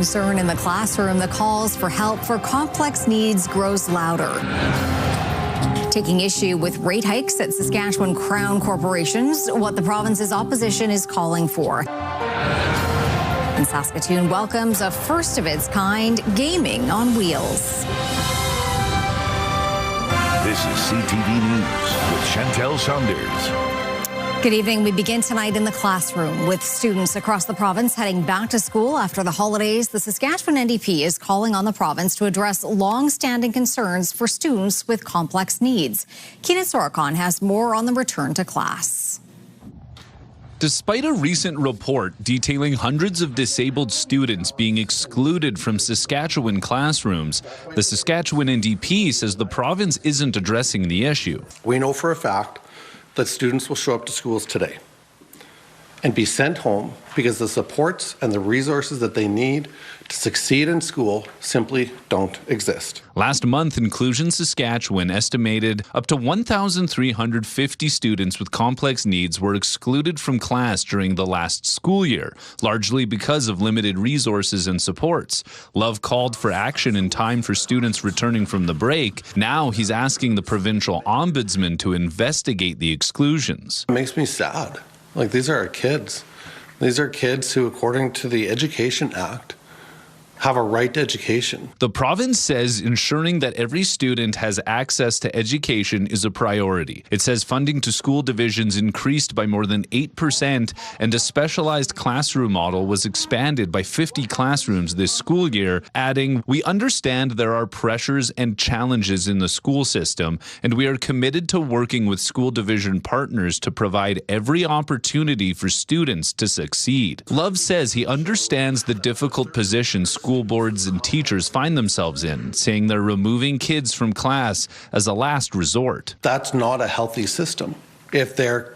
concern in the classroom. The calls for help for complex needs grows louder. Taking issue with rate hikes at Saskatchewan Crown corporations, what the province's opposition is calling for. And Saskatoon welcomes a first of its kind gaming on wheels. This is CTV News with Chantel Saunders. Good evening. We begin tonight in the classroom with students across the province heading back to school after the holidays. The Saskatchewan NDP is calling on the province to address long-standing concerns for students with complex needs. Keenan Sorokon has more on the return to class. Despite a recent report detailing hundreds of disabled students being excluded from Saskatchewan classrooms, the Saskatchewan NDP says the province isn't addressing the issue. We know for a fact that students will show up to schools today and be sent home because the supports and the resources that they need to succeed in school simply don't exist. Last month, Inclusion Saskatchewan estimated up to 1,350 students with complex needs were excluded from class during the last school year, largely because of limited resources and supports. Love called for action in time for students returning from the break. Now he's asking the provincial ombudsman to investigate the exclusions. It makes me sad. Like, these are our kids. These are kids who, according to the Education Act, have a right to education. The province says ensuring that every student has access to education is a priority. It says funding to school divisions increased by more than 8%, and a specialized classroom model was expanded by 50 classrooms this school year, adding, "We understand there are pressures and challenges in the school system, and we are committed to working with school division partners to provide every opportunity for students to succeed." Love says he understands the difficult position school boards and teachers find themselves in, saying they're removing kids from class as a last resort. That's not a healthy system. If they're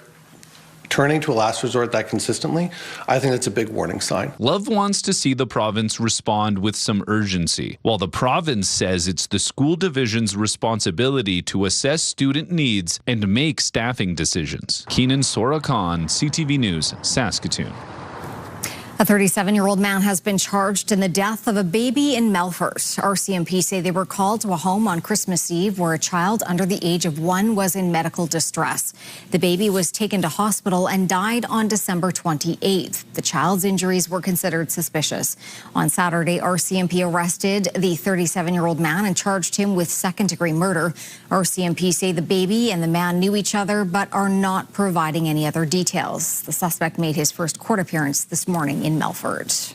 turning to a last resort that consistently, I think that's a big warning sign. Love wants to see the province respond with some urgency, while the province says it's the school division's responsibility to assess student needs and make staffing decisions. Keenan Sorokon, CTV News, Saskatoon. A 37-year-old man has been charged in the death of a baby in Melfort. RCMP say they were called to a home on Christmas Eve where a child under the age of 1 was in medical distress. The baby was taken to hospital and died on December 28th. The child's injuries were considered suspicious. On Saturday, RCMP arrested the 37-year-old man and charged him with second-degree murder. RCMP say the baby and the man knew each other but are not providing any other details. The suspect made his first court appearance this morning in Melfort.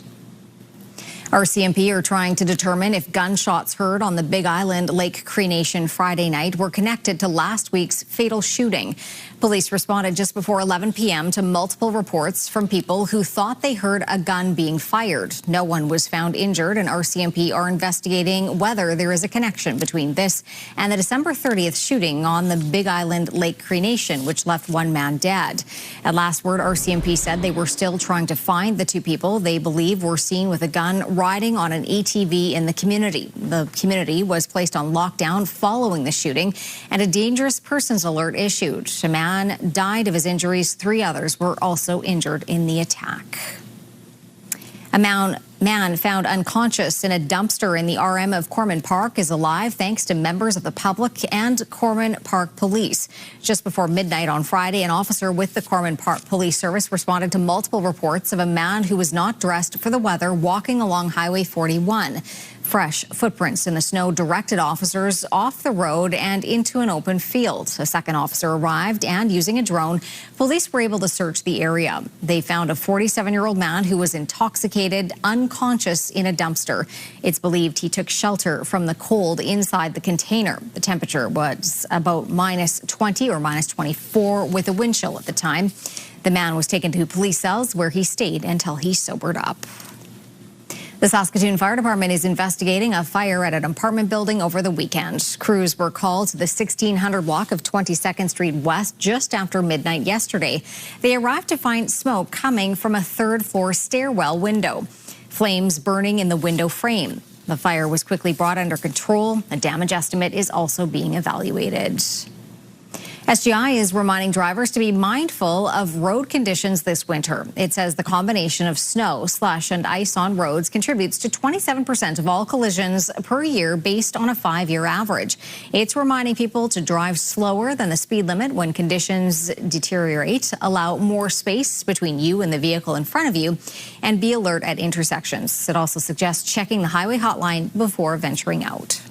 RCMP are trying to determine if gunshots heard on the Big Island Lake Cree Nation Friday night were connected to last week's fatal shooting. Police responded just before 11 p.m. to multiple reports from people who thought they heard a gun being fired. No one was found injured, and RCMP are investigating whether there is a connection between this and the December 30th shooting on the Big Island Lake Cree Nation, which left one man dead. At last word, RCMP said they were still trying to find the two people they believe were seen with a gun riding on an ATV in the community. The community was placed on lockdown following the shooting, and a dangerous persons alert issued. A man died of his injuries. 3 others were also injured in the attack. A man found unconscious in a dumpster in the RM of Corman Park is alive thanks to members of the public and Corman Park Police. Just before midnight on Friday, an officer with the Corman Park Police Service responded to multiple reports of a man who was not dressed for the weather walking along Highway 41. Fresh footprints in the snow directed officers off the road and into an open field. A second officer arrived, and using a drone, police were able to search the area. They found a 47-year-old man who was intoxicated, unconscious in a dumpster. It's believed he took shelter from the cold inside the container. The temperature was about -20 or -24 with a wind chill at the time. The man was taken to police cells where he stayed until he sobered up. The Saskatoon Fire Department is investigating a fire at an apartment building over the weekend. Crews were called to the 1600 block of 22nd Street West just after midnight yesterday. They arrived to find smoke coming from a third-floor stairwell window. Flames burning in the window frame. The fire was quickly brought under control. A damage estimate is also being evaluated. SGI is reminding drivers to be mindful of road conditions this winter. It says the combination of snow, slush, and ice on roads contributes to 27% of all collisions per year based on a 5-year average. It's reminding people to drive slower than the speed limit when conditions deteriorate, allow more space between you and the vehicle in front of you, and be alert at intersections. It also suggests checking the highway hotline before venturing out.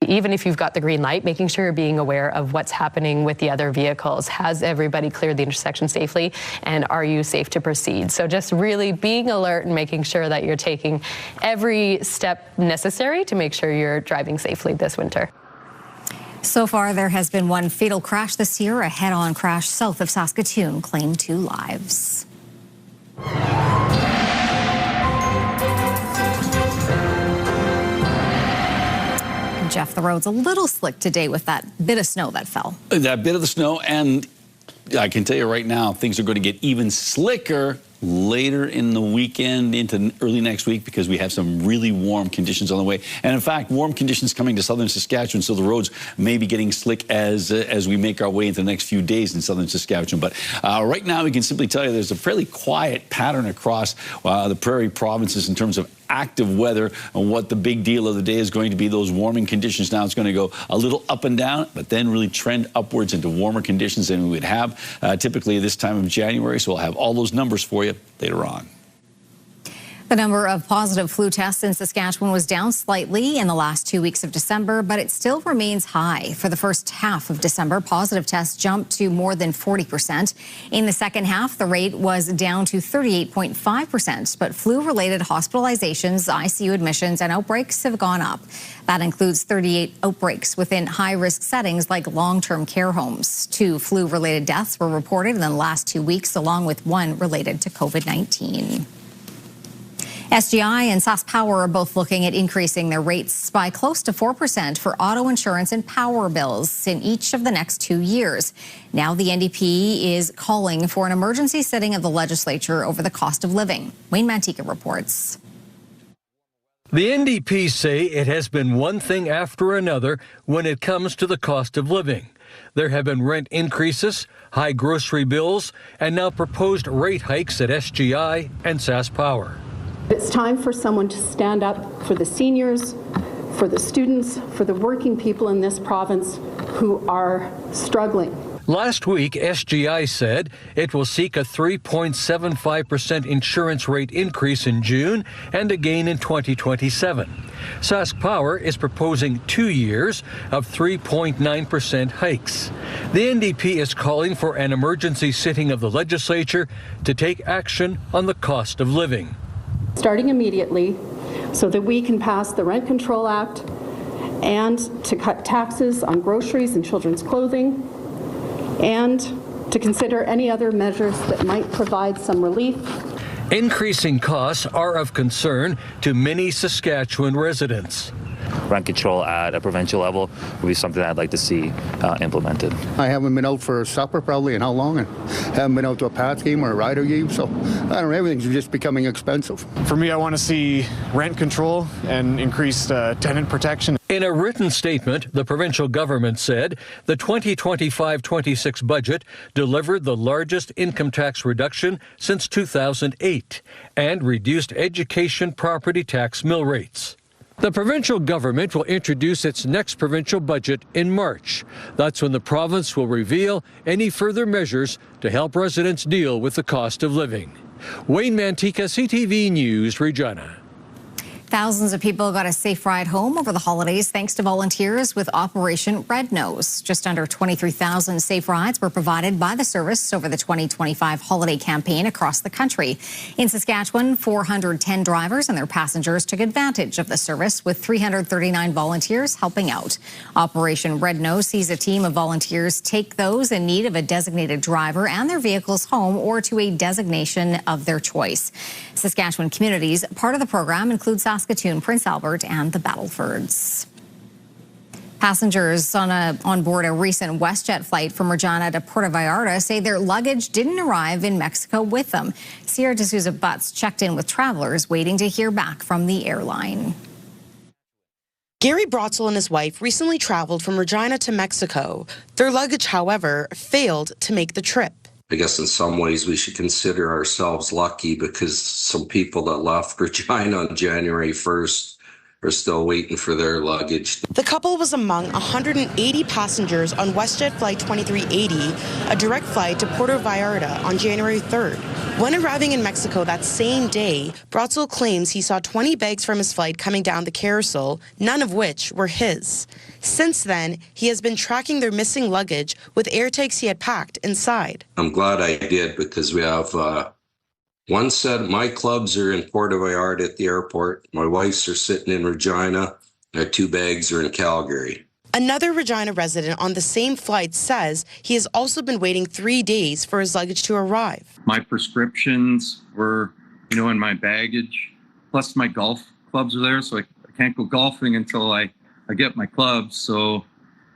Even if you've got the green light, making sure you're being aware of what's happening with the other vehicles. Has everybody cleared the intersection safely? And are you safe to proceed? So just really being alert and making sure that you're taking every step necessary to make sure you're driving safely this winter. So far, there has been one fatal crash this year. A head-on crash south of Saskatoon claimed 2 lives. Jeff, the road's a little slick today with that bit of snow that fell. That bit of the snow, and I can tell you right now, things are going to get even slicker later in the weekend into early next week because we have some really warm conditions on the way. And in fact, warm conditions coming to southern Saskatchewan, so the roads may be getting slick as we make our way into the next few days in southern Saskatchewan. But right now, we can simply tell you there's a fairly quiet pattern across the prairie provinces in terms of active weather, and what the big deal of the day is going to be those warming conditions. Now it's going to go a little up and down, but then really trend upwards into warmer conditions than we would have typically this time of January. So we'll have all those numbers for you later on. The number of positive flu tests in Saskatchewan was down slightly in the last 2 weeks of December, but it still remains high. For the first half of December, positive tests jumped to more than 40%. In the second half, the rate was down to 38.5%, but flu-related hospitalizations, ICU admissions, and outbreaks have gone up. That includes 38 outbreaks within high-risk settings like long-term care homes. 2 flu-related deaths were reported in the last 2 weeks, along with 1 related to COVID-19. SGI and SaskPower are both looking at increasing their rates by close to 4% for auto insurance and power bills in each of the next 2 years. Now the NDP is calling for an emergency sitting of the legislature over the cost of living. Wayne Mantika reports. The NDP say it has been one thing after another when it comes to the cost of living. There have been rent increases, high grocery bills, and now proposed rate hikes at SGI and SaskPower. It's time for someone to stand up for the seniors, for the students, for the working people in this province who are struggling. Last week, SGI said it will seek a 3.75% insurance rate increase in June and again in 2027. SaskPower is proposing 2 years of 3.9% hikes. The NDP is calling for an emergency sitting of the legislature to take action on the cost of living. Starting immediately so that we can pass the Rent Control Act and to cut taxes on groceries and children's clothing and to consider any other measures that might provide some relief. Increasing costs are of concern to many Saskatchewan residents. Rent control at a provincial level would be something I'd like to see implemented. I haven't been out for supper probably in how long, and haven't been out to a Pats game or a Rider game, so I don't know, everything's just becoming expensive. For me, I want to see rent control and increased tenant protection. In a written statement, the provincial government said the 2025-26 budget delivered the largest income tax reduction since 2008 and reduced education property tax mill rates. The provincial government will introduce its next provincial budget in March. That's when the province will reveal any further measures to help residents deal with the cost of living. Wayne Mantika, CTV News, Regina. Thousands of people got a safe ride home over the holidays thanks to volunteers with Operation Red Nose. Just under 23,000 safe rides were provided by the service over the 2025 holiday campaign across the country. In Saskatchewan, 410 drivers and their passengers took advantage of the service, with 339 volunteers helping out. Operation Red Nose sees a team of volunteers take those in need of a designated driver and their vehicles home or to a designation of their choice. Saskatchewan communities, part of the program includes Saskatoon, Prince Albert, and the Battlefords. Passengers on board a recent WestJet flight from Regina to Puerto Vallarta say their luggage didn't arrive in Mexico with them. Sierra D'Souza Butts checked in with travelers waiting to hear back from the airline. Gary Brotzel and his wife recently traveled from Regina to Mexico. Their luggage, however, failed to make the trip. I guess in some ways we should consider ourselves lucky because some people that left Regina on January 1st are still waiting for their luggage. The couple was among 180 passengers on WestJet Flight 2380, a direct flight to Puerto Vallarta on January 3rd. When arriving in Mexico that same day, Brotzel claims he saw 20 bags from his flight coming down the carousel, none of which were his. Since then, he has been tracking their missing luggage with AirTags he had packed inside. I'm glad I did because we have one set of my clubs are in Puerto Vallarta at the airport. My wife's are sitting in Regina. Our 2 bags are in Calgary. Another Regina resident on the same flight says he has also been waiting 3 days for his luggage to arrive. My prescriptions were, in my baggage, plus my golf clubs are there, so I can't go golfing until I get my clubs. So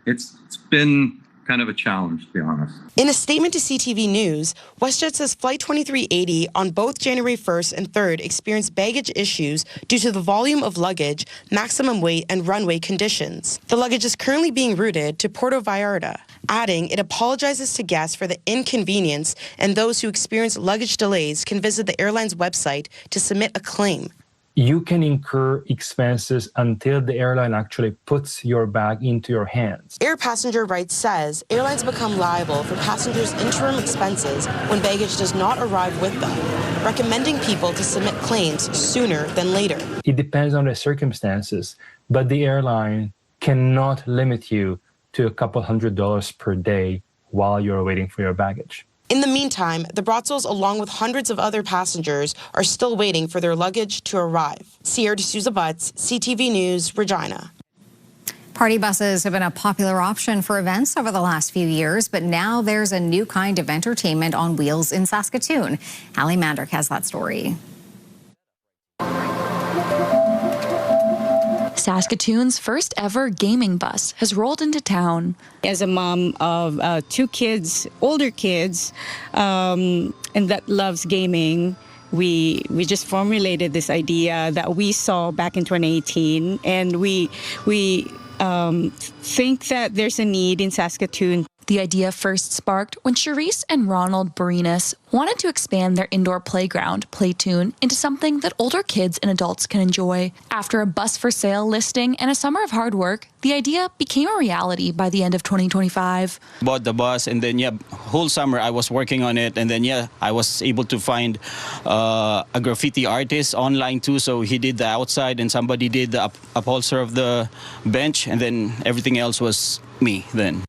it's been kind of a challenge, to be honest. In a statement to CTV News, WestJet says Flight 2380 on both January 1st and 3rd experienced baggage issues due to the volume of luggage, maximum weight, and runway conditions. The luggage is currently being routed to Puerto Vallarta, adding it apologizes to guests for the inconvenience, and those who experience luggage delays can visit the airline's website to submit a claim. You can incur expenses until the airline actually puts your bag into your hands. Air Passenger Rights says airlines become liable for passengers' interim expenses when baggage does not arrive with them, recommending people to submit claims sooner than later. It depends on the circumstances, but the airline cannot limit you to a couple $100 per day while you're waiting for your baggage. In the meantime, the Brotzels, along with hundreds of other passengers, are still waiting for their luggage to arrive. Sierra D'Souza Butts, CTV News, Regina. Party buses have been a popular option for events over the last few years, but now there's a new kind of entertainment on wheels in Saskatoon. Hallie Mandrick has that story. Saskatoon's first ever gaming bus has rolled into town. As a mom of 2 kids, older kids, and that loves gaming, we just formulated this idea that we saw back in 2018, and we think that there's a need in Saskatoon. The idea first sparked when Charisse and Ronald Barinas wanted to expand their indoor playground, Playtune, into something that older kids and adults can enjoy. After a bus for sale listing and a summer of hard work, the idea became a reality by the end of 2025. Bought the bus, and then, whole summer I was working on it, and then, I was able to find a graffiti artist online too, so he did the outside, and somebody did the upholster of the bench, and then everything else was me then.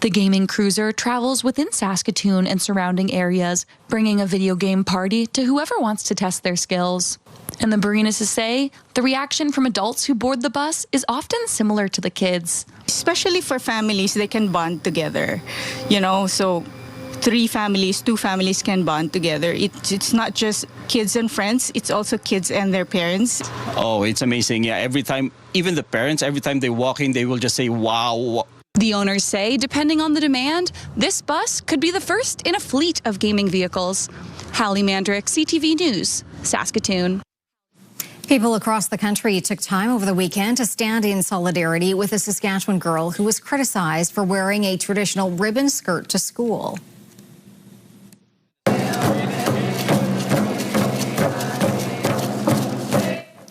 The gaming cruiser travels within Saskatoon and surrounding areas, bringing a video game party to whoever wants to test their skills. And the Barinas say the reaction from adults who board the bus is often similar to the kids. Especially for families, they can bond together, so 3 families, 2 families can bond together. It's not just kids and friends, it's also kids and their parents. Oh, it's amazing. Yeah, every time, even the parents, every time they walk in, they will just say, wow. The owners say, depending on the demand, this bus could be the first in a fleet of gaming vehicles. Hallie Mandrick, CTV News, Saskatoon. People across the country took time over the weekend to stand in solidarity with a Saskatchewan girl who was criticized for wearing a traditional ribbon skirt to school.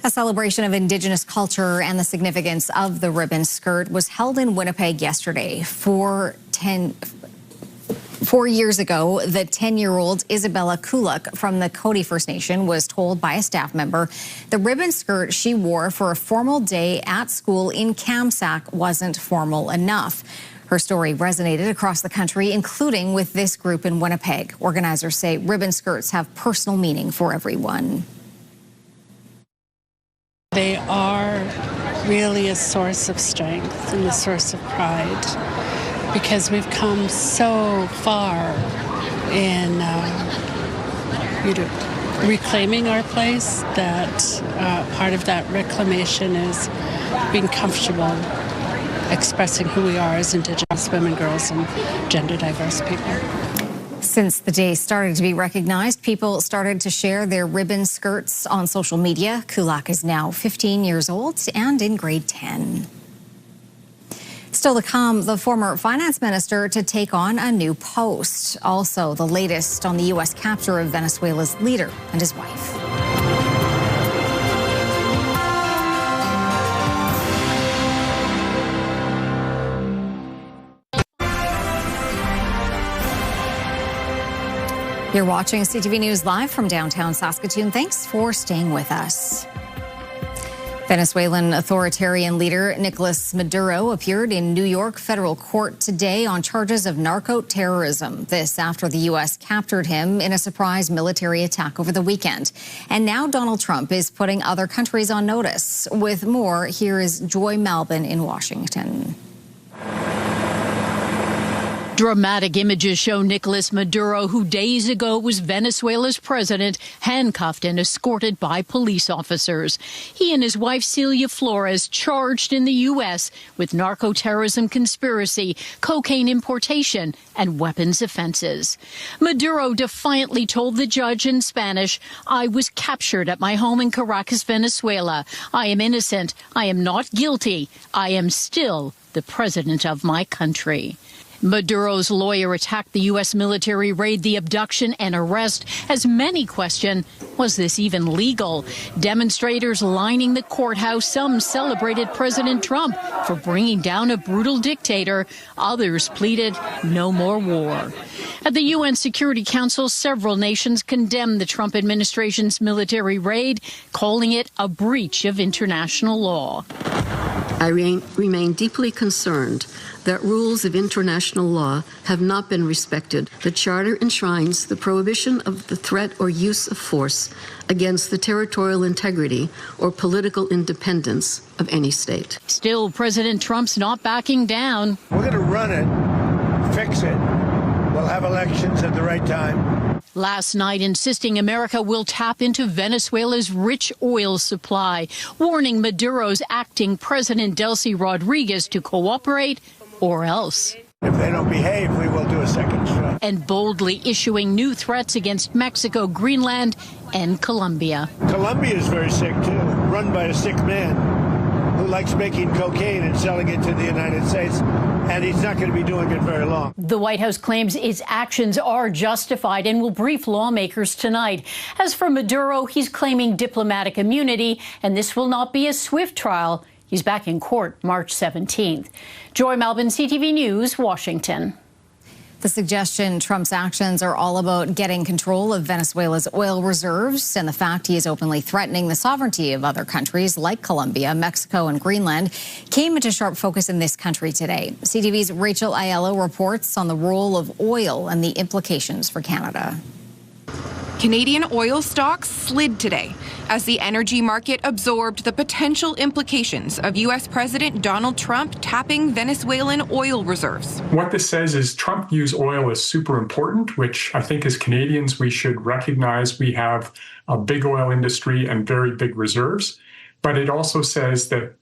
A celebration of Indigenous culture and the significance of the ribbon skirt was held in Winnipeg yesterday. 4 years ago, the 10-year-old Isabella Kuluk from the Cody First Nation was told by a staff member the ribbon skirt she wore for a formal day at school in Kamsack wasn't formal enough. Her story resonated across the country, including with this group in Winnipeg. Organizers say ribbon skirts have personal meaning for everyone. They are really a source of strength and a source of pride because we've come so far in reclaiming our place that part of that reclamation is being comfortable expressing who we are as Indigenous women, girls, and gender diverse people. Since the day started to be recognized, people started to share their ribbon skirts on social media. Kulak is now 15 years old and in grade 10. Still to come, the former finance minister to take on a new post. Also, the latest on the U.S. capture of Venezuela's leader and his wife. You're watching CTV News live from downtown Saskatoon. Thanks for staying with us. Venezuelan authoritarian leader Nicolas Maduro appeared in New York federal court today on charges of narco-terrorism. This after the U.S. captured him in a surprise military attack over the weekend. And now Donald Trump is putting other countries on notice. With more, here is Joy Malbin in Washington. Dramatic images show Nicolas Maduro, who days ago was Venezuela's president, handcuffed and escorted by police officers. He and his wife Celia Flores charged in the U.S. with narco-terrorism conspiracy, cocaine importation, and weapons offenses. Maduro defiantly told the judge in Spanish, "I was captured at my home in Caracas, Venezuela. I am innocent. I am not guilty. I am still the president of my country." Maduro's lawyer attacked the U.S. military raid, the abduction and arrest, as many question, was this even legal? Demonstrators lining the courthouse. Some celebrated President Trump for bringing down a brutal dictator. Others pleaded no more war. At the UN Security Council, several nations condemned the Trump administration's military raid, calling it a breach of international law. I remain deeply concerned that rules of international law have not been respected. The Charter enshrines the prohibition of the threat or use of force against the territorial integrity or political independence of any state. Still, President Trump's not backing down. We're going to run it, fix it. We'll have elections at the right time. Last night, insisting America will tap into Venezuela's rich oil supply, warning Maduro's acting president Delcy Rodriguez to cooperate or else. If they don't behave, we will do a second strike. And boldly issuing new threats against Mexico, Greenland, and Colombia. Colombia is very sick, too, run by a sick man who likes making cocaine and selling it to the United States, and he's not going to be doing it very long. The White House claims its actions are justified and will brief lawmakers tonight. As for Maduro, he's claiming diplomatic immunity, and this will not be a swift trial. He's back in court March 17th. Joy Malbin, CTV News, Washington. The suggestion Trump's actions are all about getting control of Venezuela's oil reserves and the fact he is openly threatening the sovereignty of other countries like Colombia, Mexico, and Greenland came into sharp focus in this country today. CTV's Rachel Aiello reports on the role of oil and the implications for Canada. Canadian oil stocks slid today as the energy market absorbed the potential implications of U.S. President Donald Trump tapping Venezuelan oil reserves. What this says is Trump views oil as super important, which I think as Canadians we should recognize. We have a big oil industry and very big reserves, but it also says that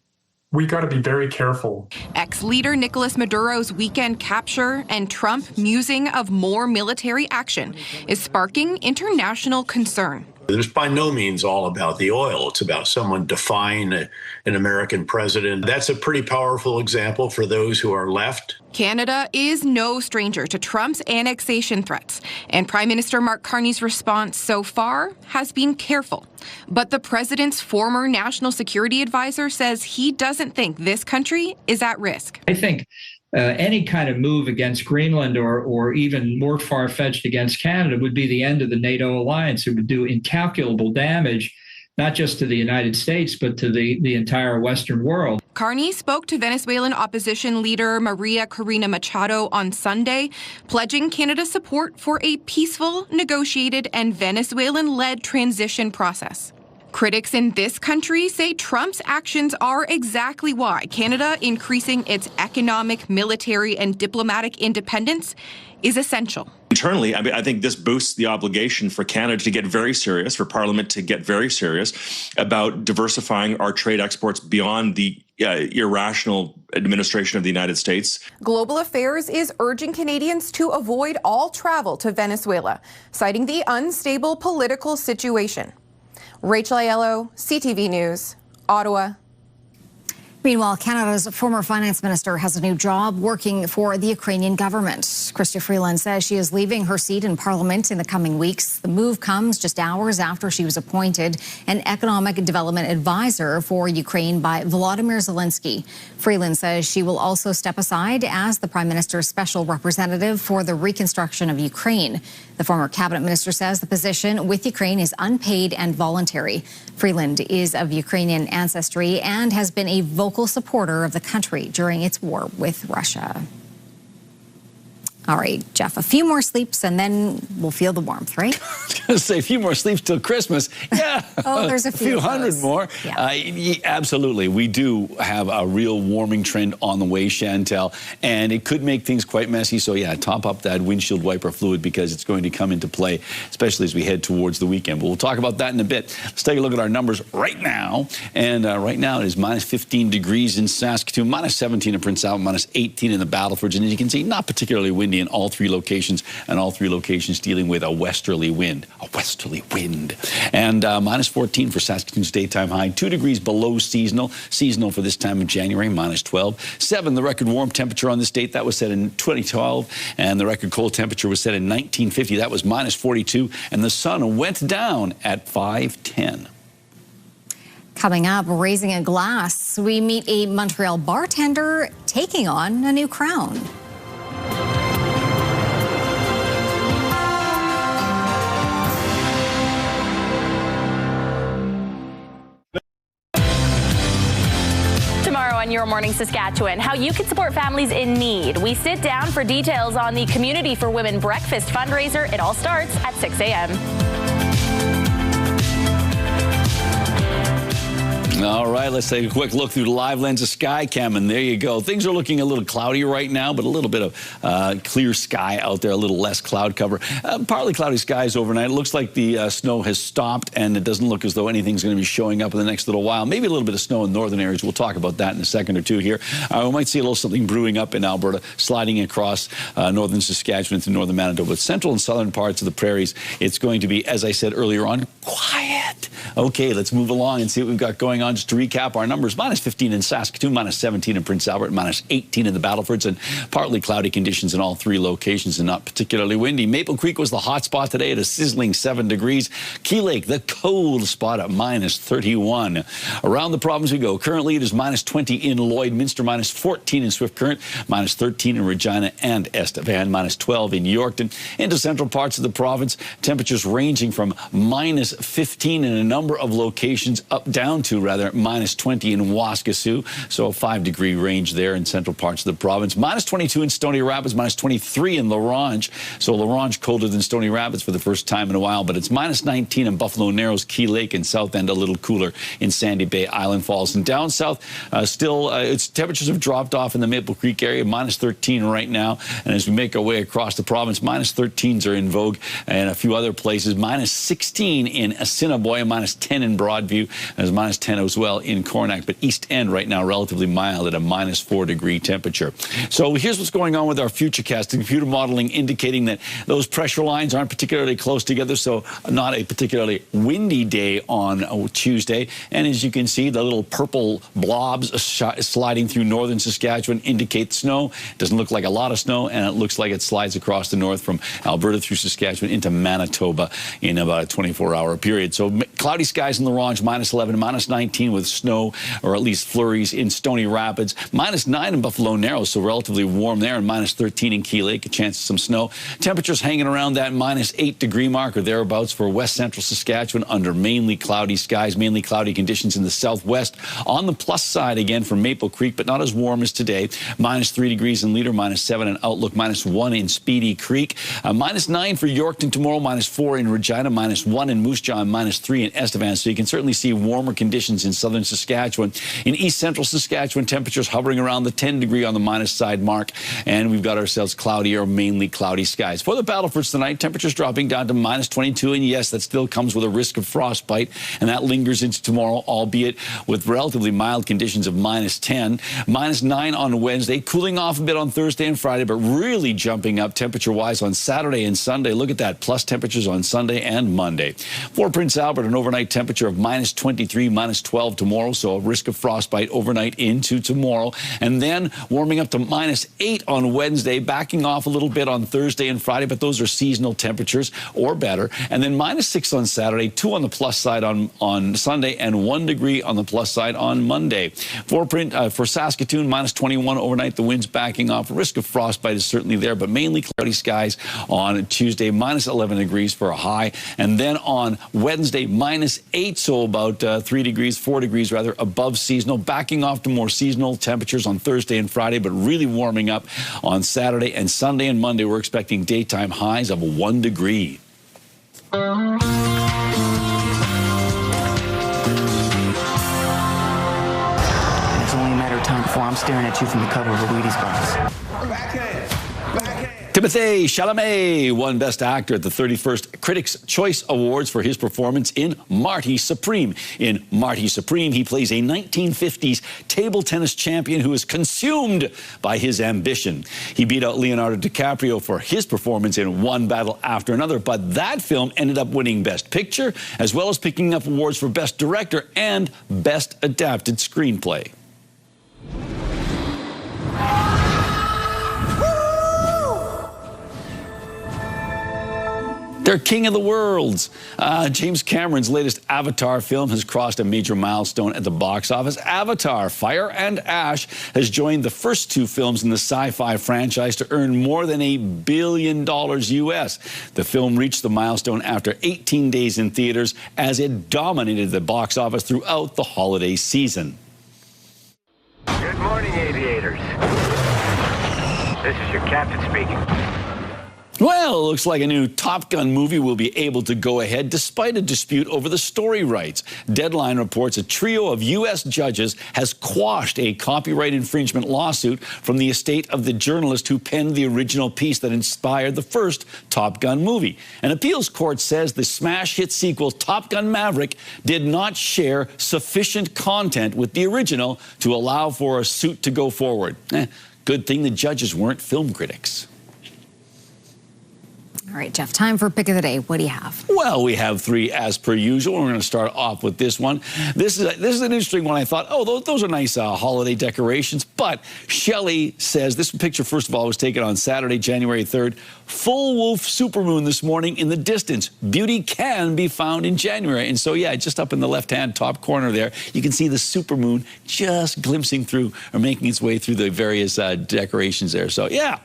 we got to be very careful. Ex-leader Nicolas Maduro's weekend capture and Trump musing of more military action is sparking international concern. It's by no means all about the oil. It's about someone defying an American president. That's a pretty powerful example for those who are left. Canada is no stranger to Trump's annexation threats, and Prime Minister Mark Carney's response so far has been careful. But the president's former national security advisor says he doesn't think this country is at risk. I think any kind of move against Greenland or even more far-fetched against Canada would be the end of the NATO alliance. It would do incalculable damage, not just to the United States, but to the entire Western world. Carney spoke to Venezuelan opposition leader Maria Corina Machado on Sunday, pledging Canada's support for a peaceful, negotiated, and Venezuelan-led transition process. Critics in this country say Trump's actions are exactly why Canada increasing its economic, military, and diplomatic independence is essential. Internally, I think this boosts the obligation for Canada to get very serious, for Parliament to get very serious about diversifying our trade exports beyond the irrational administration of the United States. Global Affairs is urging Canadians to avoid all travel to Venezuela, citing the unstable political situation. Rachel Aiello, CTV News, Ottawa. Meanwhile, Canada's former finance minister has a new job working for the Ukrainian government. Chrystia Freeland says she is leaving her seat in Parliament in the coming weeks. The move comes just hours after she was appointed an economic development advisor for Ukraine by Volodymyr Zelensky. Freeland says she will also step aside as the prime minister's special representative for the reconstruction of Ukraine. The former cabinet minister says the position with Ukraine is unpaid and voluntary. Freeland is of Ukrainian ancestry and has been a vocal supporter of the country during its war with Russia. All right, Jeff, a few more sleeps and then we'll feel the warmth, right? I was going to say a few more sleeps till Christmas. Yeah. Oh, there's a few hundred more. Yeah. Absolutely. We do have a real warming trend on the way, Chantel, and it could make things quite messy. So, yeah, top up that windshield wiper fluid because it's going to come into play, especially as we head towards the weekend. But we'll talk about that in a bit. Let's take a look at our numbers right now. And right now it is minus 15 degrees in Saskatoon, minus 17 in Prince Albert, minus 18 in the Battlefords. And as you can see, not particularly windy in all three locations, and all three locations dealing with a westerly wind. And minus 14 for Saskatoon's daytime high, 2 degrees below seasonal for this time of January, minus 12. 7, the record warm temperature on this date, that was set in 2012, and the record cold temperature was set in 1950, that was minus 42, and the sun went down at 5:10. Coming up, raising a glass, we meet a Montreal bartender taking on a new crown. Tomorrow on Your Morning Saskatchewan, how you can support families in need. We sit down for details on the Community for Women Breakfast fundraiser. It all starts at 6 a.m. All right, let's take a quick look through the live lens of Skycam, and there you go. Things are looking a little cloudy right now, but a little bit of clear sky out there, a little less cloud cover. Partly cloudy skies overnight. It looks like the snow has stopped, and it doesn't look as though anything's going to be showing up in the next little while. Maybe a little bit of snow in northern areas. We'll talk about that in a second or two here. We might see a little something brewing up in Alberta, sliding across northern Saskatchewan into northern Manitoba. But central and southern parts of the prairies, it's going to be, as I said earlier on, quiet. Okay, let's move along and see what we've got going on. Just to recap our numbers, minus 15 in Saskatoon, minus 17 in Prince Albert, minus 18 in the Battlefords, and partly cloudy conditions in all three locations and not particularly windy. Maple Creek was the hot spot today at a sizzling 7 degrees. Key Lake, the cold spot at minus 31. Around the province we go. Currently it is minus 20 in Lloydminster, minus 14 in Swift Current, minus 13 in Regina and Estevan, minus 12 in Yorkton. Into central parts of the province, temperatures ranging from minus 15 in a number of locations up down to minus 20 in Waskesiu, so a 5-degree range there in central parts of the province. Minus 22 in Stony Rapids, minus 23 in La Ronge, so La Ronge colder than Stony Rapids for the first time in a while, but it's minus 19 in Buffalo Narrows, Key Lake, and South End, a little cooler in Sandy Bay, Island Falls. And down south, its temperatures have dropped off in the Maple Creek area, minus 13 right now, and as we make our way across the province, minus 13s are in vogue, and a few other places, minus 16 in Assiniboia, minus 10 in Broadview, and there's minus 10 as well in Coronach, but East End right now relatively mild at a minus 4-degree temperature. So here's what's going on with our futurecast. The computer modeling indicating that those pressure lines aren't particularly close together, so not a particularly windy day on Tuesday. And as you can see, the little purple blobs sliding through northern Saskatchewan indicate snow. It doesn't look like a lot of snow, and it looks like it slides across the north from Alberta through Saskatchewan into Manitoba in about a 24-hour period. So cloudy skies in La Ronge, minus 11, minus 19 with snow, or at least flurries in Stony Rapids, minus 9 in Buffalo Narrows, so relatively warm there, and minus 13 in Key Lake, a chance of some snow. Temperatures hanging around that minus 8-degree mark or thereabouts for west central Saskatchewan under mainly cloudy skies, mainly cloudy conditions in the southwest. On the plus side again for Maple Creek, but not as warm as today. Minus 3 degrees in Leader, minus 7 in Outlook, minus 1 in Speedy Creek, minus 9 for Yorkton tomorrow, minus 4 in Regina, minus 1 in Moose Jaw, and minus 3 in Estevan. So you can certainly see warmer conditions conditions in southern Saskatchewan. In east central Saskatchewan, temperatures hovering around the 10-degree on the minus side mark. And we've got ourselves cloudy or mainly cloudy skies. For the Battleford tonight, temperatures dropping down to minus 22. And yes, that still comes with a risk of frostbite. And that lingers into tomorrow, albeit with relatively mild conditions of minus 10. Minus 9 on Wednesday, cooling off a bit on Thursday and Friday, but really jumping up temperature-wise on Saturday and Sunday. Look at that, plus temperatures on Sunday and Monday. For Prince Albert, an overnight temperature of minus 23, minus 12 tomorrow, so a risk of frostbite overnight into tomorrow. And then warming up to minus 8 on Wednesday, backing off a little bit on Thursday and Friday, but those are seasonal temperatures or better. And then minus 6 on Saturday, 2 on the plus side on Sunday, and 1 degree on the plus side on Monday. For Saskatoon, minus 21 overnight, the wind's backing off. Risk of frostbite is certainly there, but mainly cloudy skies on Tuesday, minus 11 degrees for a high. And then on Wednesday, minus 8, so about 4 degrees rather, above seasonal, backing off to more seasonal temperatures on Thursday and Friday, but really warming up on Saturday and Sunday and Monday. We're expecting daytime highs of 1 degree. It's only a matter of time before I'm staring at you from the cover of a Wheaties box. Timothée Chalamet won Best Actor at the 31st Critics' Choice Awards for his performance in Marty Supreme. In Marty Supreme, he plays a 1950s table tennis champion who is consumed by his ambition. He beat out Leonardo DiCaprio for his performance in One Battle After Another, but that film ended up winning Best Picture, as well as picking up awards for Best Director and Best Adapted Screenplay. They're king of the worlds. James Cameron's latest Avatar film has crossed a major milestone at the box office. Avatar, Fire and Ash has joined the first 2 films in the sci-fi franchise to earn more than $1 billion US. The film reached the milestone after 18 days in theaters as it dominated the box office throughout the holiday season. Good morning, aviators. This is your captain speaking. Well, it looks like a new Top Gun movie will be able to go ahead despite a dispute over the story rights. Deadline reports a trio of U.S. judges has quashed a copyright infringement lawsuit from the estate of the journalist who penned the original piece that inspired the first Top Gun movie. An appeals court says the smash hit sequel Top Gun Maverick did not share sufficient content with the original to allow for a suit to go forward. Good thing the judges weren't film critics. All right, Jeff, time for Pick of the Day. What do you have? Well, we have 3 as per usual. We're going to start off with this one. This is an interesting one. I thought, oh, those are nice holiday decorations. But Shelley says, this picture, first of all, was taken on Saturday, January 3rd. Full wolf supermoon this morning in the distance. Beauty can be found in January. And so, yeah, just up in the left-hand top corner there, you can see the supermoon just glimpsing through or making its way through the various decorations there. So, yeah,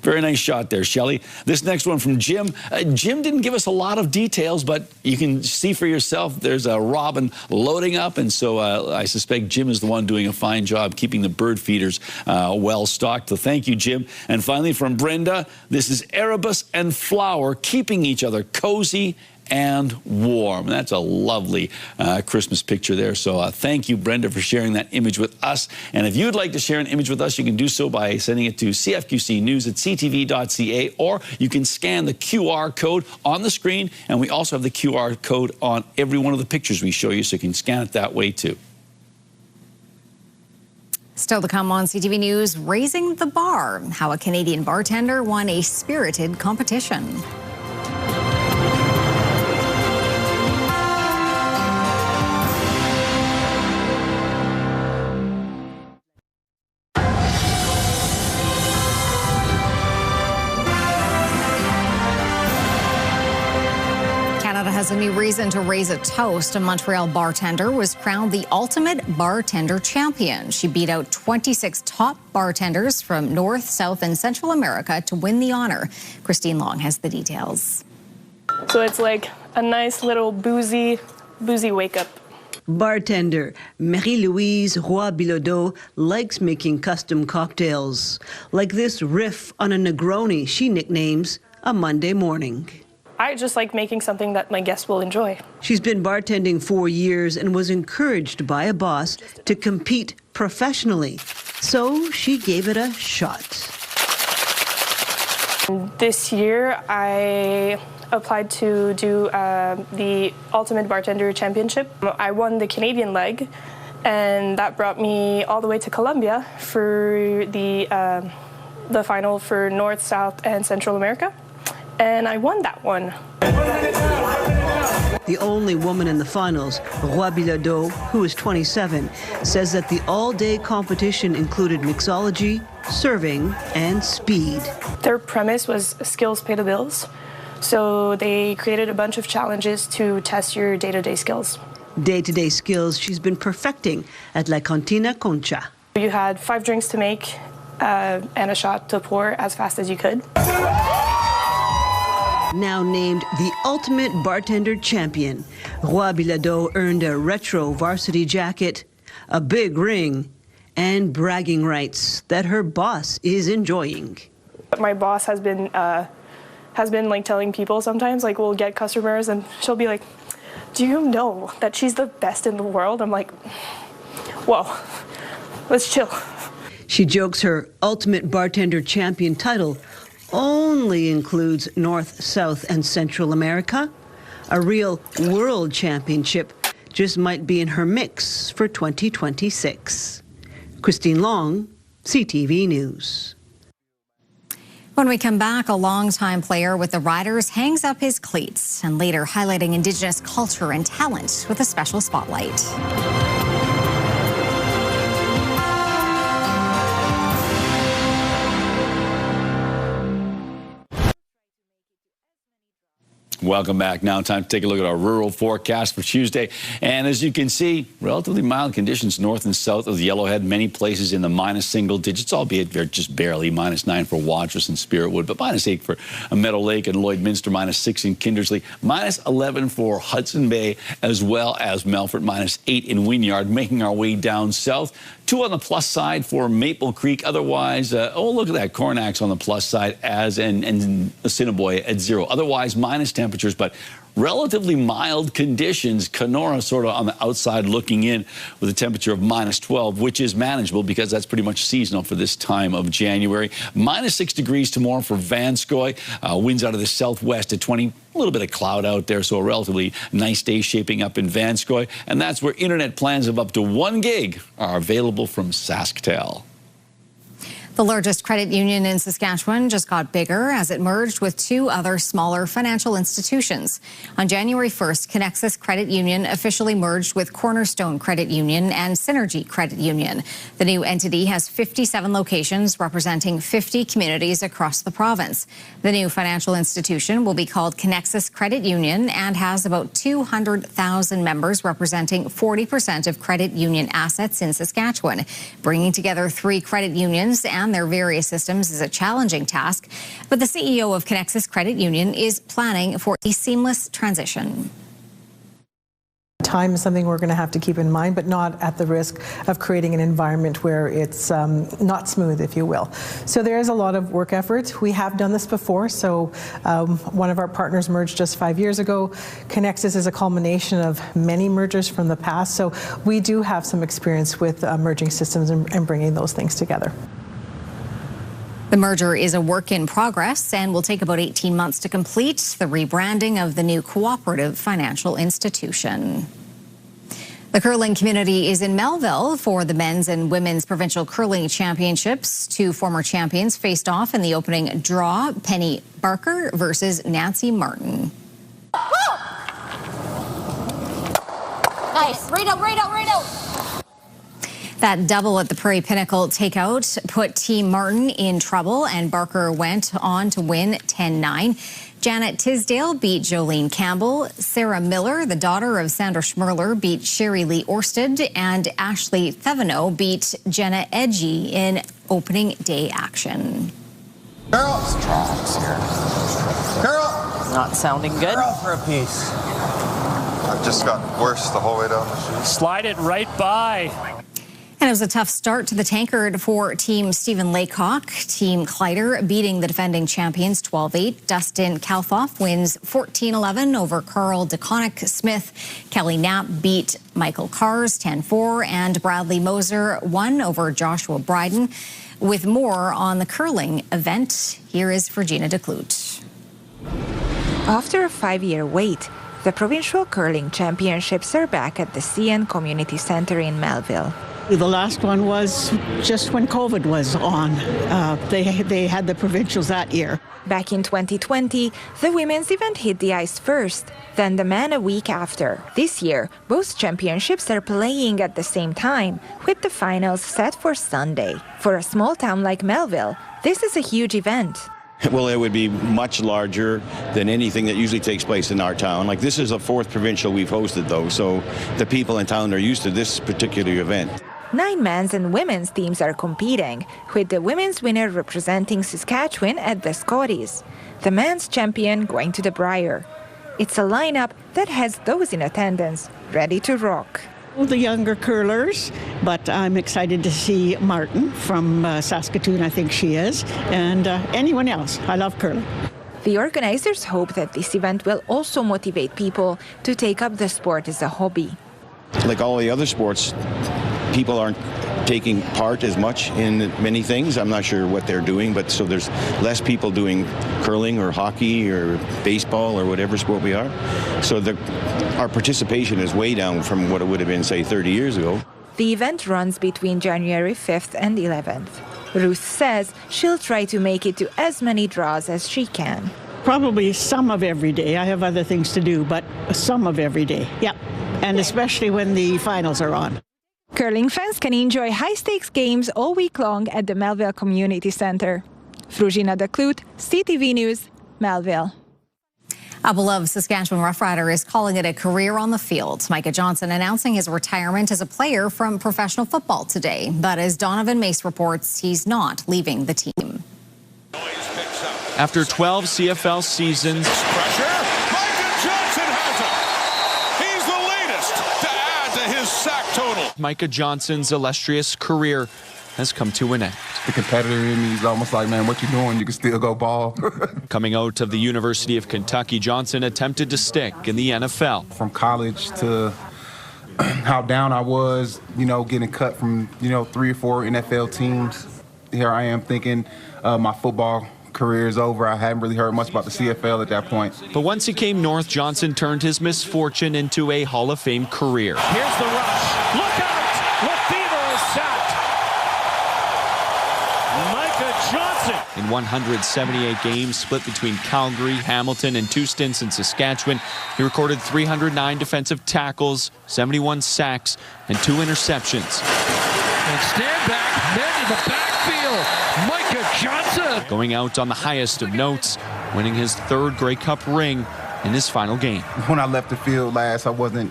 very nice shot there, Shelley. This next one from Jim. Jim didn't give us a lot of details, but you can see for yourself there's a robin loading up, and so I suspect Jim is the one doing a fine job keeping the bird feeders well stocked. So thank you, Jim. And finally from Brenda, this is Erebus and Flower keeping each other cozy and warm. That's a lovely Christmas picture there. So thank you, Brenda, for sharing that image with us. And if you'd like to share an image with us, you can do so by sending it to cfqcnews@ctv.ca, or you can scan the QR code on the screen. And we also have the QR code on every one of the pictures we show you, so you can scan it that way too. Still to come on CTV News, Raising the Bar, how a Canadian bartender won a spirited competition. Has a new reason to raise a toast. A Montreal bartender was crowned the ultimate bartender champion. She beat out 26 top bartenders from North, South, and Central America to win the honor. Christine Long has the details. So it's like a nice little boozy wake-up. Bartender Marie-Louise Roy-Bilodeau likes making custom cocktails, like this riff on a Negroni she nicknames a Monday morning. I just like making something that my guests will enjoy. She's been bartending 4 years and was encouraged by a boss to compete professionally. So she gave it a shot. This year, I applied to do the Ultimate Bartender Championship. I won the Canadian leg, and that brought me all the way to Colombia for the final for North, South, and Central America, and I won that one. The only woman in the finals, Roy Bilodeau, who is 27, says that the all-day competition included mixology, serving, and speed. Their premise was skills pay the bills, so they created a bunch of challenges to test your day-to-day skills. Day-to-day skills she's been perfecting at La Cantina Concha. You had 5 drinks to make and a shot to pour as fast as you could. Now named the Ultimate Bartender Champion, Roy Bilodeau earned a retro varsity jacket, a big ring, and bragging rights that her boss is enjoying. My boss has been like telling people sometimes, like we'll get customers and she'll be like, do you know that she's the best in the world? I'm like, whoa, let's chill. She jokes her Ultimate Bartender Champion title only includes North, South, and Central America. A real world championship just might be in her mix for 2026. Christine Long, CTV News. When we come back, a longtime player with the Riders hangs up his cleats, and later highlighting Indigenous culture and talent with a special spotlight. Welcome back. Now time to take a look at our rural forecast for Tuesday. And as you can see, relatively mild conditions north and south of the Yellowhead. Many places in the minus single digits, albeit just barely. -9 for Watrous and Spiritwood, but -8 for Meadow Lake and Lloydminster, -6 in Kindersley, -11 for Hudson Bay, as well as Melfort, -8 in Wynyard. Making our way down south. 2 on the plus side for Maple Creek. Otherwise, oh, look at that. Cornax on the plus side, as and Assiniboia at 0. Otherwise, minus temperatures, but relatively mild conditions. Kenora sort of on the outside looking in with a temperature of -12, which is manageable because that's pretty much seasonal for this time of January. -6 degrees tomorrow for Vanscoy. Winds out of the southwest at 20. A little bit of cloud out there, so a relatively nice day shaping up in Vanscoy. And that's where internet plans of up to 1 gig are available from SaskTel. The largest credit union in Saskatchewan just got bigger as it merged with 2 other smaller financial institutions. On January 1st, Connexus Credit Union officially merged with Cornerstone Credit Union and Synergy Credit Union. The new entity has 57 locations representing 50 communities across the province. The new financial institution will be called Connexus Credit Union and has about 200,000 members representing 40% of credit union assets in Saskatchewan. Bringing together 3 credit unions and their various systems is a challenging task, but the CEO of Connexus Credit Union is planning for a seamless transition. Time is something we're going to have to keep in mind, but not at the risk of creating an environment where it's not smooth, if you will. So there is a lot of work effort. We have done this before. So one of our partners merged just 5 years ago. Connexus is a culmination of many mergers from the past. So we do have some experience with merging systems and bringing those things together. The merger is a work in progress and will take about 18 months to complete. The rebranding of the new cooperative financial institution. The curling community is in Melville for the men's and women's provincial curling championships. 2 former champions faced off in the opening draw. Penny Barker versus Nancy Martin. Nice. Right out, right out, right out. That double at the Prairie Pinnacle takeout put Team Martin in trouble, and Barker went on to win 10-9. Janet Tisdale beat Jolene Campbell. Sarah Miller, the daughter of Sandra Schmerler, beat Sherry Lee Orsted, and Ashley Thevenot beat Jenna Edgy in opening day action. Girls, here. Girl, not sounding good. Girl for a piece. I've just gotten worse the whole way down the chute. Slide it right by. And it was a tough start to the tankard for Team Stephen Laycock. Team Kleider beating the defending champions 12-8. Dustin Kalfoff wins 14-11 over Carl DeConnick Smith. Kelly Knapp beat Michael Kars 10-4. And Bradley Moser won over Joshua Bryden. With more on the curling event, here is Regina DeClute. After a 5-year wait, the Provincial Curling Championships are back at the CN Community Centre in Melville. The last one was just when COVID was on. They had the provincials that year. Back in 2020, the women's event hit the ice first, then the men a week after. This year, both championships are playing at the same time, with the finals set for Sunday. For a small town like Melville, this is a huge event. Well, it would be much larger than anything that usually takes place in our town. Like, this is the 4th provincial we've hosted, though, so the people in town are used to this particular event. 9 men's and women's teams are competing, with the women's winner representing Saskatchewan at the Scotties, the men's champion going to the Brier. It's a lineup that has those in attendance ready to rock. The younger curlers, but I'm excited to see Martin from Saskatoon, I think she is, and anyone else. I love curling. The organizers hope that this event will also motivate people to take up the sport as a hobby. Like all the other sports, people aren't taking part as much in many things. I'm not sure what they're doing, but so there's less people doing curling or hockey or baseball or whatever sport we are. So our participation is way down from what it would have been, say, 30 years ago. The event runs between January 5th and 11th. Ruth says she'll try to make it to as many draws as she can. Probably some of every day. I have other things to do, but some of every day. Yep. And especially when the finals are on. Curling fans can enjoy high-stakes games all week long at the Melville Community Centre. Regina DeClute, CTV News, Melville. A beloved Saskatchewan Rough Rider is calling it a career on the field. Micah Johnson announcing his retirement as a player from professional football today. But as Donovan Mace reports, he's not leaving the team. After 12 CFL seasons, Micah Johnson's illustrious career has come to an end. The competitor in me is almost like, man, what you doing? You can still go ball. Coming out of the University of Kentucky, Johnson attempted to stick in the NFL. From college to how down I was, getting cut from, 3 or 4 NFL teams. Here I am thinking my football career is over. I hadn't really heard much about the CFL at that point. But once he came north, Johnson turned his misfortune into a Hall of Fame career. Here's the rush. Look out! Lefevre is sacked. Micah Johnson. In 178 games split between Calgary, Hamilton, and 2 stints in Saskatchewan, he recorded 309 defensive tackles, 71 sacks, and 2 interceptions. And stand back, men in the backfield. Micah Johnson. Going out on the highest of notes, winning his 3rd Grey Cup ring in his final game. When I left the field last, I didn't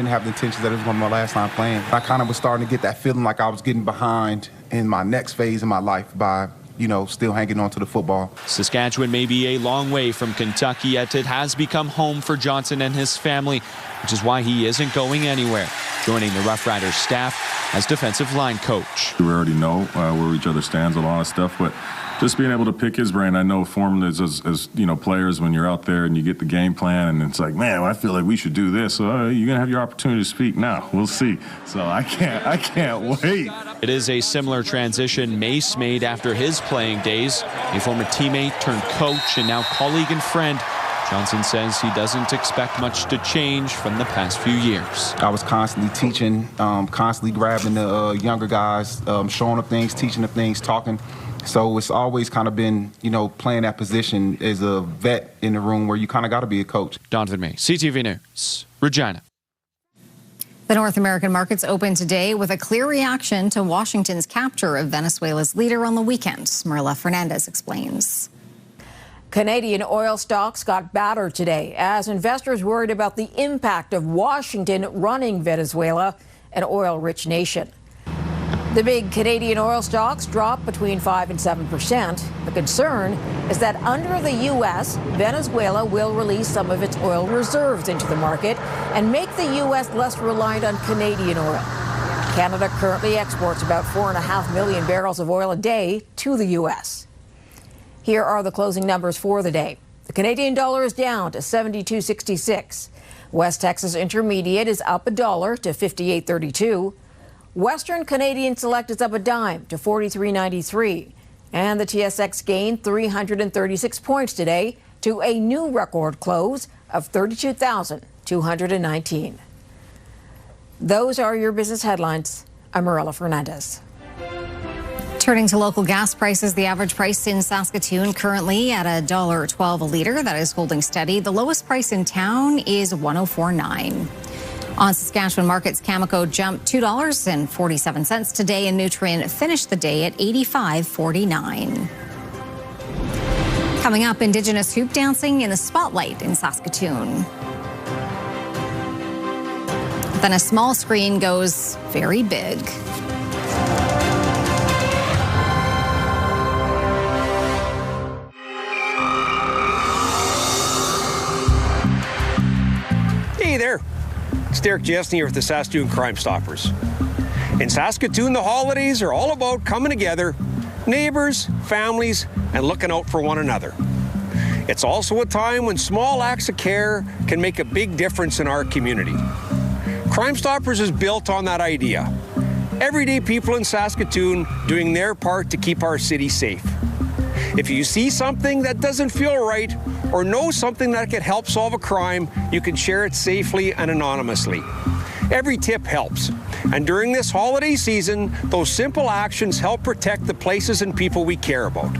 have the intentions that it was going to be my last time playing. I kind of was starting to get that feeling like I was getting behind in my next phase in my life by, still hanging on to the football. Saskatchewan may be a long way from Kentucky, yet it has become home for Johnson and his family, which is why he isn't going anywhere, joining the Rough Riders staff as defensive line coach. We already know where each other stands, a lot of stuff, but just being able to pick his brain. I know forming as players, when you're out there and you get the game plan and it's like, man, I feel like we should do this. So you're gonna have your opportunity to speak now. We'll see. So I can't wait. It is a similar transition Mace made after his playing days. A former teammate turned coach and now colleague and friend. Johnson says he doesn't expect much to change from the past few years. I was constantly teaching, constantly grabbing the younger guys, showing them things, teaching them things, talking. So it's always kind of been, playing that position as a vet in the room where you kind of got to be a coach. Donovan May, CTV News, Regina. The North American markets opened today with a clear reaction to Washington's capture of Venezuela's leader on the weekend. Marla Fernandez explains. Canadian oil stocks got battered today as investors worried about the impact of Washington running Venezuela, an oil-rich nation. The big Canadian oil stocks dropped between 5% and 7%. The concern is that under the U.S., Venezuela will release some of its oil reserves into the market and make the U.S. less reliant on Canadian oil. Canada currently exports about 4.5 million barrels of oil a day to the U.S. Here are the closing numbers for the day. The Canadian dollar is down to 72.66. West Texas Intermediate is up $1 to 58.32. Western Canadian Select is up a dime to 43.93. And the TSX gained 336 points today to a new record close of 32,219. Those are your business headlines. I'm Marilla Fernandez. Turning to local gas prices, the average price in Saskatoon currently at $1.12 a liter. That is holding steady. The lowest price in town is $1.04.9. On Saskatchewan markets, Cameco jumped $2.47 today, and Nutrien finished the day at $85.49. Coming up, Indigenous hoop dancing in the spotlight in Saskatoon. Then a small screen goes very big. Hey there, it's Derek Jesney here with the Saskatoon Crime Stoppers. In Saskatoon, the holidays are all about coming together, neighbors, families, and looking out for one another. It's also a time when small acts of care can make a big difference in our community. Crime Stoppers is built on that idea. Everyday people in Saskatoon doing their part to keep our city safe. If you see something that doesn't feel right or know something that could help solve a crime, you can share it safely and anonymously. Every tip helps. And during this holiday season, those simple actions help protect the places and people we care about.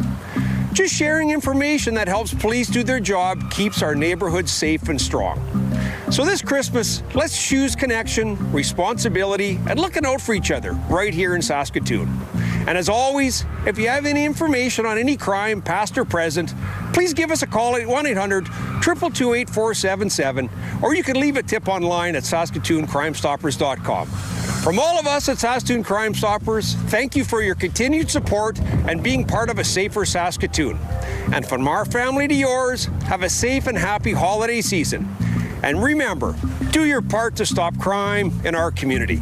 Just sharing information that helps police do their job keeps our neighborhoods safe and strong. So this Christmas, let's choose connection, responsibility, and looking out for each other right here in Saskatoon. And as always, if you have any information on any crime, past or present, please give us a call at 1-800-222-8477, or you can leave a tip online at SaskatoonCrimeStoppers.com. From all of us at Saskatoon Crime Stoppers, thank you for your continued support and being part of a safer Saskatoon. And from our family to yours, have a safe and happy holiday season. And remember, do your part to stop crime in our community.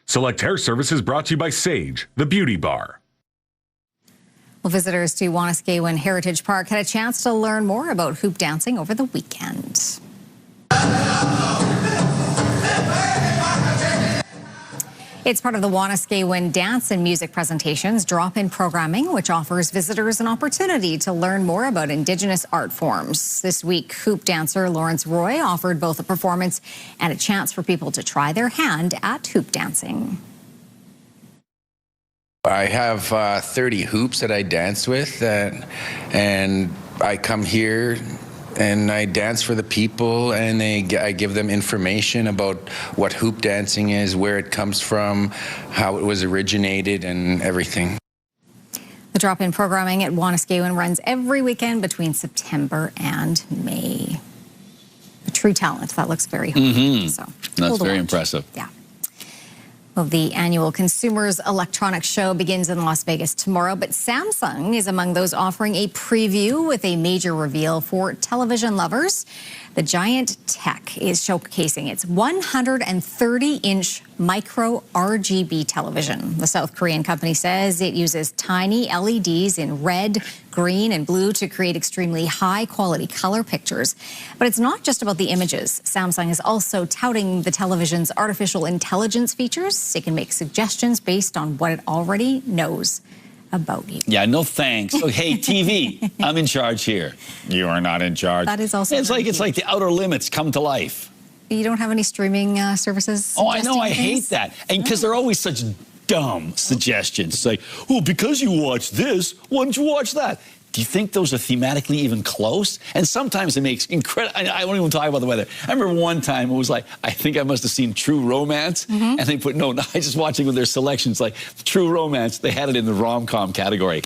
Select Hair Service is brought to you by Sage, the beauty bar. Well, visitors to Wanuskewin Heritage Park had a chance to learn more about hoop dancing over the weekend. It's part of the Wanuskewin Dance and Music Presentations drop-in programming, which offers visitors an opportunity to learn more about Indigenous art forms. This week, hoop dancer Lawrence Roy offered both a performance and a chance for people to try their hand at hoop dancing. I have 30 hoops that I dance with, and I come here and I dance for the people, and I give them information about what hoop dancing is, where it comes from, how it was originated, and everything. The drop-in programming at Wanuskewin runs every weekend between September and May. A true talent. That looks very hard. So that's very impressive. Yeah. Well, the annual Consumers Electronics Show begins in Las Vegas tomorrow, but Samsung is among those offering a preview with a major reveal for television lovers. The Giant Tech is showcasing its 130-inch micro RGB television. The South Korean company says it uses tiny LEDs in red, green, and blue to create extremely high-quality color pictures. But it's not just about the images. Samsung is also touting the television's artificial intelligence features. It can make suggestions based on what it already knows about you. Yeah, no thanks. Oh, hey, TV, I'm in charge here. You are not in charge. That is also it's like the outer limits come to life. You don't have any streaming services? Oh, I know. I hate that. And because they're always such dumb suggestions. It's like, oh, because you watch this, why don't you watch that? Do you think those are thematically even close? And sometimes it makes incredible. I won't even talk about the weather. I remember one time it was like, I think I must have seen True Romance, and they put, no, I just watching with their selections, like True Romance, they had it in the rom-com category.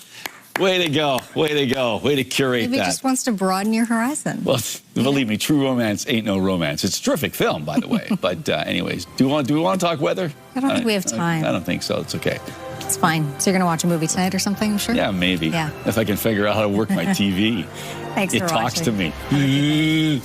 Way to go, way to go, way to curate Maybe that. Maybe just wants to broaden your horizon. Well, believe me, True Romance ain't no romance. It's a terrific film, by the way. But anyways, do we want to talk weather? I don't think we have time. I don't think so. It's okay. It's fine. So you're going to watch a movie tonight or something, I'm sure? Yeah, maybe. Yeah. If I can figure out how to work my TV. Thanks it for talks watching. to me.